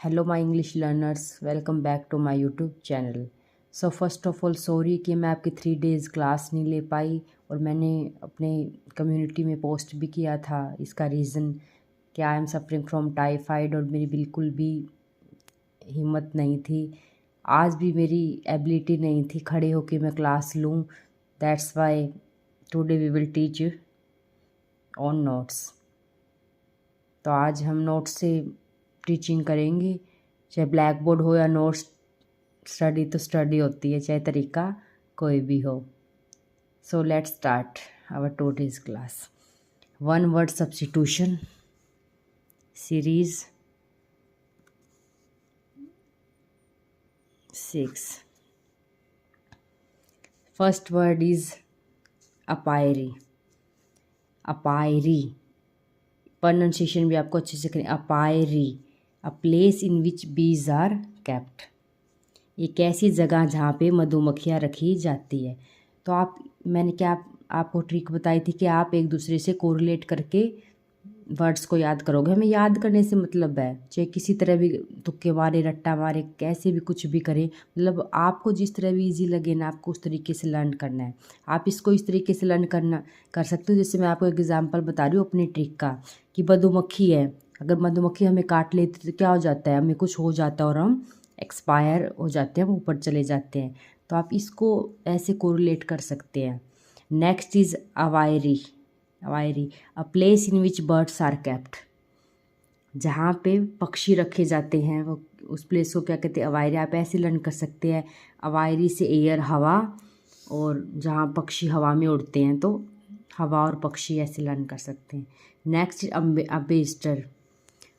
Hello my English learners, welcome back to my YouTube channel. So first of all sorry कि मैं आपकी 3 days class नहीं ले पाई और मैंने अपने कम्युनिटी में पोस्ट भी किया था। इसका रीज़न कि I am suffering from typhoid और मेरी बिल्कुल भी हिम्मत नहीं थी, आज भी मेरी एबिलिटी नहीं थी खड़े होकर मैं क्लास लूँ। That's why today we will teach on notes. तो आज हम नोट्स से टीचिंग करेंगे, चाहे ब्लैक बोर्ड हो या नोट्स स्टडी तो स्टडी होती है, चाहे तरीका कोई भी हो। So let's start our today's class. 1 word substitution series 6। First word is apiary. Apiary pronunciation भी आपको अच्छे से करें। अपायरी, अ place in which bees are kept. एक ऐसी जगह जहाँ पे मधुमक्खियाँ रखी जाती है। तो मैंने क्या आपको ट्रिक बताई थी कि आप एक दूसरे से कोरिलेट करके वर्ड्स को याद करोगे। हमें याद करने से मतलब है, चाहे किसी तरह भी तुक्के मारे, रट्टा मारे, कैसे भी कुछ भी करें, मतलब आपको जिस तरह भी इजी लगे ना, आपको उस तरीके से लर्न करना है। आप इसको इस तरीके से लर्न कर सकते हो। जैसे मैं आपको एक एग्जांपल बता रही हूँ अपनी ट्रिक का, कि मधुमक्खी है, अगर मधुमक्खी हमें काट लेती तो क्या हो जाता है, हमें कुछ हो जाता है और हम एक्सपायर हो जाते हैं, हम ऊपर चले जाते हैं। तो आप इसको ऐसे कोरिलेट कर सकते हैं। Next is aviary. Aviary, a place in which birds are kept. जहाँ पे पक्षी रखे जाते हैं वो उस प्लेस को क्या कहते हैं, अवायरी। आप ऐसे लर्न कर सकते हैं, अवायरी से एयर हवा, और जहाँ पक्षी हवा में उड़ते हैं तो हवा और पक्षी ऐसे लर्न कर सकते हैं। Next ambassador,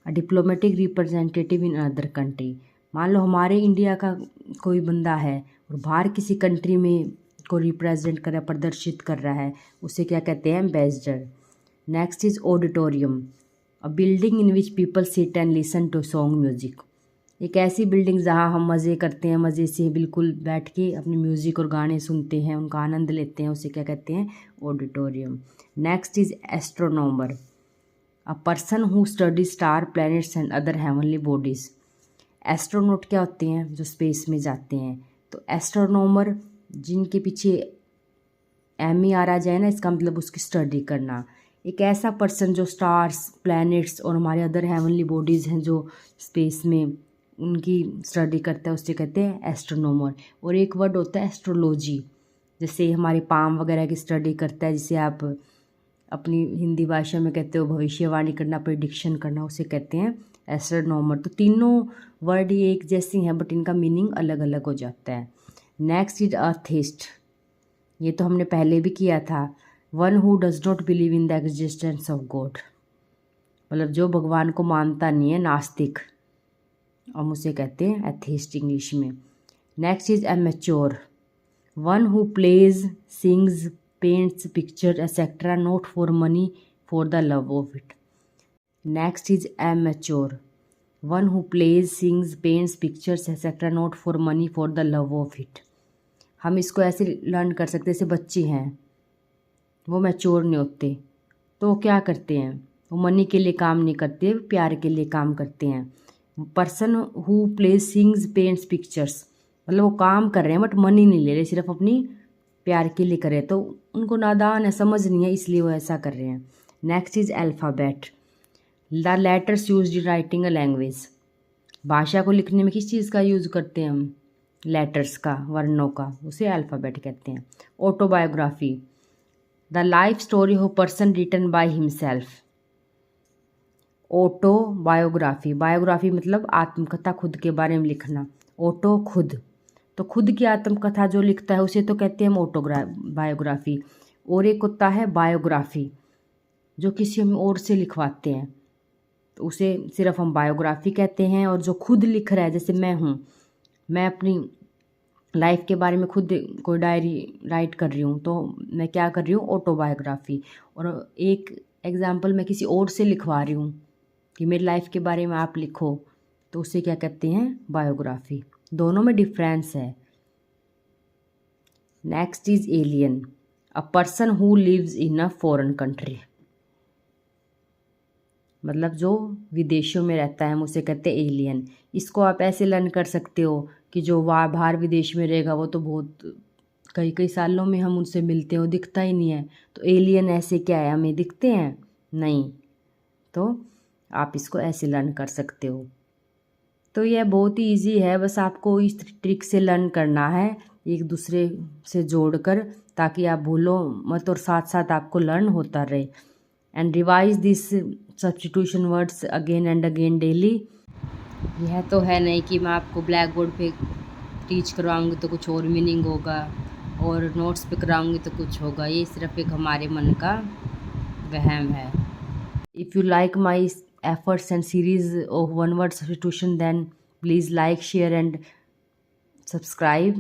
a diplomatic representative in other country. मान लो हमारे इंडिया का कोई बंदा है और बाहर किसी कंट्री में को रिप्रेजेंट कर रहा है, प्रदर्शित कर रहा है, उसे क्या कहते हैं, ambassador. Next is auditorium, a building in which people sit and listen to song music. एक ऐसी बिल्डिंग जहाँ हम मज़े करते हैं, मज़े से बिल्कुल बैठ के अपने म्यूज़िक और गाने सुनते हैं, उनका आनंद लेते हैं, उसे क्या कहते हैं, auditorium. Next is astronomer, a person who study star planets and other heavenly bodies. Astronaut क्या होते हैं, जो स्पेस में जाते हैं। तो एस्ट्रोनॉमर, जिनके पीछे एम ई आ जाए ना, इसका मतलब उसकी स्टडी करना। एक ऐसा पर्सन जो स्टार्स, प्लैनेट्स और हमारे अदर हेवनली बॉडीज़ हैं जो स्पेस में, उनकी स्टडी करता है, उससे कहते हैं एस्ट्रोनॉमर। और एक वर्ड होता है एस्ट्रोलॉजी, जैसे हमारे पाम वगैरह की स्टडी करता है, जिसे आप अपनी हिंदी भाषा में कहते हो भविष्यवाणी करना, प्रिडिक्शन करना, उसे कहते हैं एस्ट्रोनॉमर। तो तीनों वर्ड ही एक जैसी हैं बट इनका मीनिंग अलग अलग हो जाता है। नेक्स्ट इज अथेइस्ट, ये तो हमने पहले भी किया था। One who does not believe in the existence of God, मतलब जो भगवान को मानता नहीं है, नास्तिक, हम उसे कहते हैं एथेइस्ट इंग्लिश में। Next is amateur, one who plays, sings, paints, picture etcetera not for money, for the love of it. Next is amateur, one who plays, sings, paints, pictures etcetera not for money, for the love of it. हम इसको ऐसे learn कर सकते हैं, जैसे बच्चे हैं, वो मैच्योर नहीं होते, तो वो क्या करते हैं, वो मनी के लिए काम नहीं करते, प्यार के लिए काम करते हैं। Person who plays, sings, paints, pictures, मतलब वो काम कर रहे हैं बट मनी नहीं ले रहे, सिर्फ अपनी प्यार के लिए कर रहे हैं, तो उनको नादान है, समझ नहीं है, इसलिए वो ऐसा कर रहे हैं। Next is alphabet, the letters used in writing a language. भाषा को लिखने में किस चीज़ का यूज़ करते हैं हम, लेटर्स का, वर्णों का, उसे अल्फ़ाबेट कहते हैं। Autobiography, the life story of person written by himself. Autobiography, biography मतलब आत्मकथा, खुद के बारे में लिखना। ऑटो खुद, तो खुद की आत्मकथा जो लिखता है उसे तो कहते हैं हम बायोग्राफी। और एक होता है बायोग्राफी, जो किसी हम और से लिखवाते हैं, तो उसे सिर्फ हम बायोग्राफी कहते हैं। और जो खुद लिख रहा है, जैसे मैं हूँ, मैं अपनी लाइफ के बारे में खुद कोई डायरी राइट कर रही हूँ, तो मैं क्या कर रही हूँ, ऑटोबायोग्राफी। और एक एग्जाम्पल मैं किसी और से लिखवा रही हूँ कि मेरी लाइफ के बारे में आप लिखो, तो उसे क्या कहते हैं, बायोग्राफी। दोनों में डिफरेंस है। Next is alien, a person who lives in a foreign country. मतलब जो विदेशों में रहता है हम उसे कहते हैं एलियन। इसको आप ऐसे लर्न कर सकते हो कि जो बाहर विदेश में रहेगा वो तो बहुत कई कई सालों में हम उनसे मिलते हो, दिखता ही नहीं है। तो एलियन ऐसे क्या है, हमें दिखते हैं नहीं, तो आप इसको ऐसे लर्न कर सकते हो। तो यह बहुत ही ईजी है, बस आपको इस ट्रिक से लर्न करना है एक दूसरे से जोड़कर, ताकि आप भूलो मत और साथ साथ आपको लर्न होता रहे। And revise this substitution words again and again daily. यह तो है नहीं कि मैं आपको ब्लैक बोर्ड पे टीच करवाऊँगी तो कुछ और मीनिंग होगा और नोट्स पे कराऊँगी तो कुछ होगा, ये सिर्फ एक हमारे मन का वहम है। If you like my efforts and series of one word substitution, then please like, share and subscribe.